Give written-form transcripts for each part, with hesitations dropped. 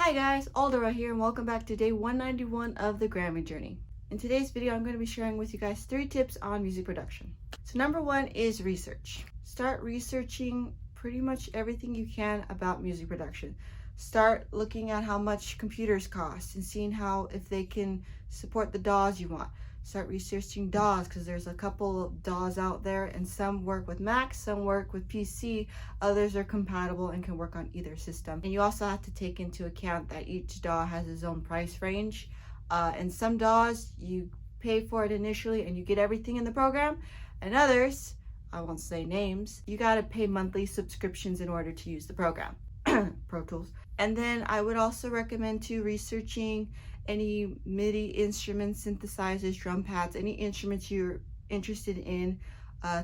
Hi guys, ALDURA here and welcome back to day 191 of the Grammy journey. In today's video, I'm going to be sharing with you guys 3 tips on music production. So number 1 is research. Start researching pretty much everything you can about music production. Start looking at how much computers cost and seeing how if they can support the DAWs you want. Start researching DAWs because there's a couple of DAWs out there and some work with Mac, some work with PC, others are compatible and can work on either system. And you also have to take into account that each DAW has its own price range. And some DAWs you pay for it initially and you get everything in the program, and others, I won't say names, you got to pay monthly subscriptions in order to use the program. Pro Tools. And then I would also recommend researching any MIDI instruments, synthesizers, drum pads, any instruments you're interested in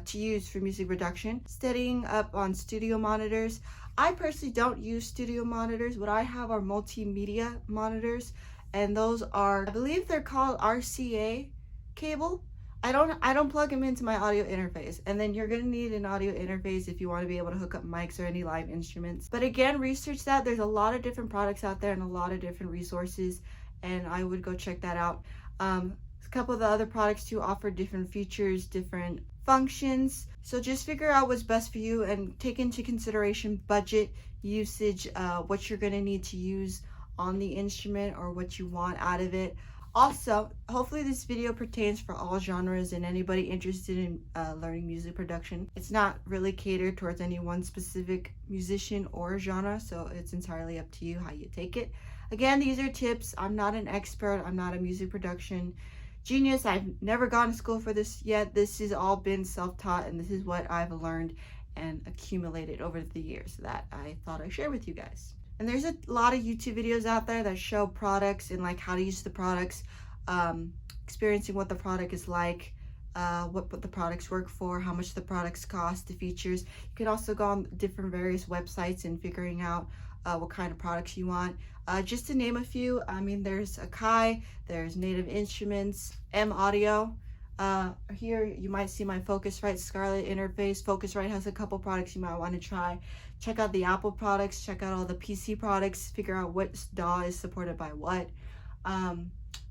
to use for music production. Studying up on studio monitors. I personally don't use studio monitors. What I have are multimedia monitors, and those are, I believe they're called RCA cable. I don't plug them into my audio interface, and then you're going to need an audio interface if you want to be able to hook up mics or any live instruments. But again, research that. There's a lot of different products out there and a lot of different resources, and I would go check that out. A couple of the other products too offer different features, different functions, so just figure out what's best for you and take into consideration budget, usage, what you're going to need to use on the instrument or what you want out of it. Also, hopefully this video pertains for all genres and anybody interested in learning music production. It's not really catered towards any one specific musician or genre, so it's entirely up to you how you take it. Again, these are tips. I'm not an expert. I'm not a music production genius. I've never gone to school for this yet. This has all been self-taught, and this is what I've learned and accumulated over the years that I thought I'd share with you guys. And there's a lot of YouTube videos out there that show products and like how to use the products, experiencing what the product is like, what the products work for, how much the products cost, the features. You can also go on different various websites and figuring out what kind of products you want. Just to name a few, I mean, there's Akai, there's Native Instruments, M Audio. Here you might see my Focusrite Scarlett interface. Focusrite has a couple products you might want to try. Check out the Apple products, check out all the PC products, figure out what DAW is supported by what.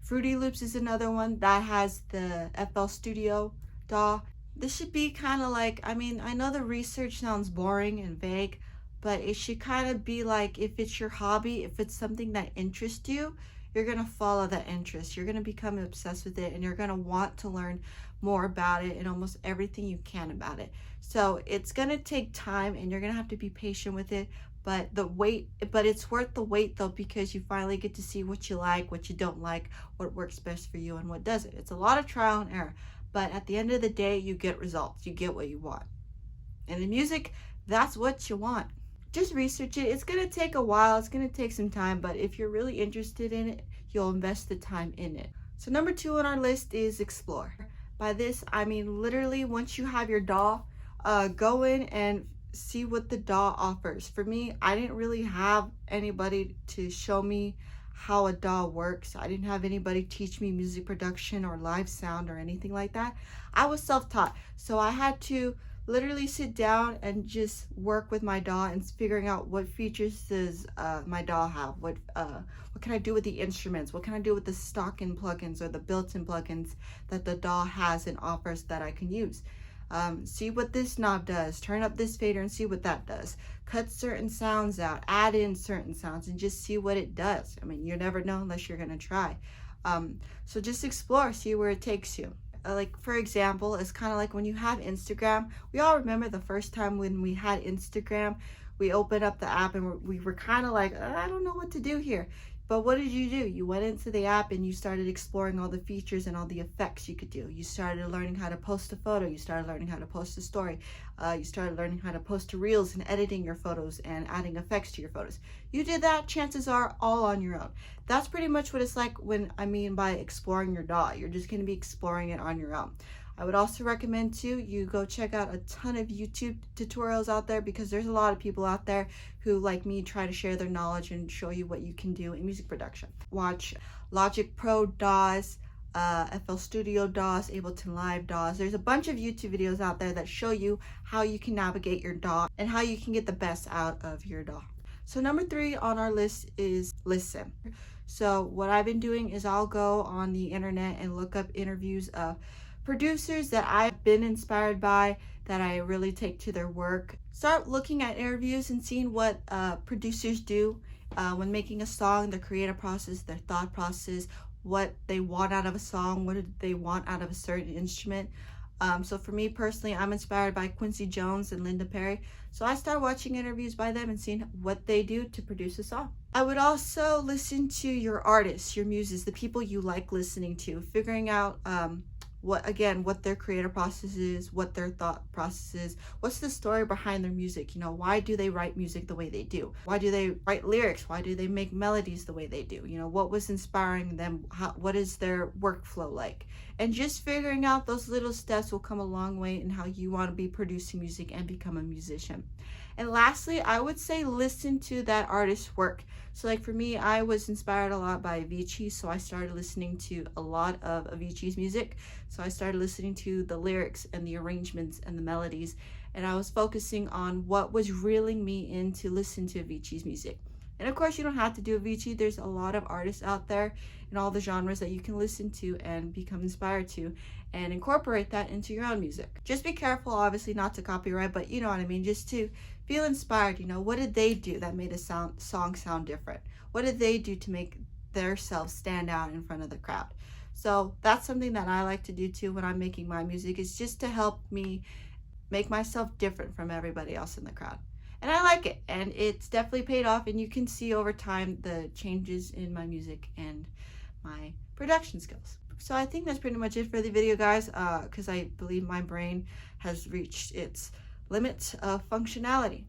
Fruity Loops is another one that has the FL Studio DAW. This should be kind of like, I mean, I know the research sounds boring and vague, but it should kind of be like, if it's your hobby, if it's something that interests you, you're going to follow that interest. You're going to become obsessed with it, and you're going to want to learn more about it and almost everything you can about it. So it's going to take time, and you're going to have to be patient with it, but it's worth the wait though, because you finally get to see what you like, what you don't like, what works best for you, and what doesn't. It's a lot of trial and error, but at the end of the day, you get results. You get what you want. And in music, that's what you want. Just research it. It's going to take a while. It's going to take some time, but if you're really interested in it, you'll invest the time in it. So number 2 on our list is explore. By this, I mean literally once you have your DAW, go in and see what the DAW offers. For me, I didn't really have anybody to show me how a DAW works. I didn't have anybody teach me music production or live sound or anything like that. I was self-taught, so I had to literally sit down and just work with my DAW and figuring out what features does my DAW have, what can I do with the instruments, what can I do with the stock-in plugins or the built-in plugins that the DAW has and offers that I can use. See what this knob does, turn up this fader and see what that does, cut certain sounds out, add in certain sounds, and just see what it does. I mean, you never know unless you're gonna try. So just explore, see where it takes you. Like for example, it's kind of like when you have Instagram. We all remember the first time when we had Instagram, we opened up the app and we were kind of like, I don't know what to do here. But what did you do? You went into the app and you started exploring all the features and all the effects you could do. You started learning how to post a photo. You started learning how to post a story. You started learning how to post to reels and editing your photos and adding effects to your photos. You did that, chances are, all on your own. That's pretty much what it's like when I mean by exploring your DAW. You're just going to be exploring it on your own. I would also recommend too, you go check out a ton of YouTube tutorials out there, because there's a lot of people out there who, like me, try to share their knowledge and show you what you can do in music production. Watch Logic Pro DAWs, FL Studio DAWs, Ableton Live DAWs. There's a bunch of YouTube videos out there that show you how you can navigate your DAW and how you can get the best out of your DAW. So number 3 on our list is listen. So what I've been doing is I'll go on the internet and look up interviews of producers that I've been inspired by, that I really take to their work. Start looking at interviews and seeing what producers do when making a song, their creative process, their thought process, what they want out of a song, what do they want out of a certain instrument. So for me personally, I'm inspired by Quincy Jones and Linda Perry. So I start watching interviews by them and seeing what they do to produce a song. I would also listen to your artists, your muses, the people you like listening to, figuring out what their creative process is, what their thought process is, what's the story behind their music. You know, why do they write music the way they do? Why do they write lyrics? Why do they make melodies the way they do? You know, what was inspiring them? What is their workflow like? And just figuring out those little steps will come a long way in how you want to be producing music and become a musician. And lastly, I would say listen to that artist's work. So like for me, I was inspired a lot by Avicii, so I started listening to a lot of Avicii's music. So I started listening to the lyrics and the arrangements and the melodies, and I was focusing on what was reeling me in to listen to Avicii's music. And of course, you don't have to do Avicii. There's a lot of artists out there in all the genres that you can listen to and become inspired to, and incorporate that into your own music. Just be careful, obviously, not to copyright, but you know what I mean, just to feel inspired. You know, what did they do that made a song sound different? What did they do to make their self stand out in front of the crowd? So that's something that I like to do too when I'm making my music, is just to help me make myself different from everybody else in the crowd. And I like it, and it's definitely paid off, and you can see over time the changes in my music and my production skills. So I think that's pretty much it for the video, guys, because I believe my brain has reached its limit of functionality.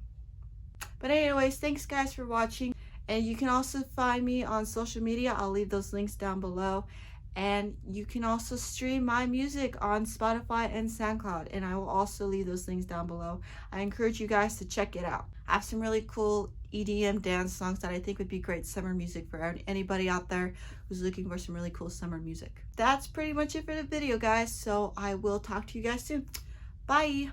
But anyways, thanks guys for watching, and you can also find me on social media. I'll leave those links down below. And you can also stream my music on Spotify and SoundCloud, and I will also leave those links down below. I encourage you guys to check it out. I have some really cool EDM dance songs that I think would be great summer music for anybody out there who's looking for some really cool summer music. That's pretty much it for the video, guys, so I will talk to you guys soon. Bye!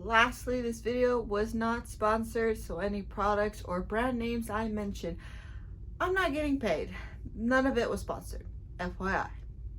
Lastly, this video was not sponsored, so any products or brand names I mention, I'm not getting paid. None of it was sponsored, FYI.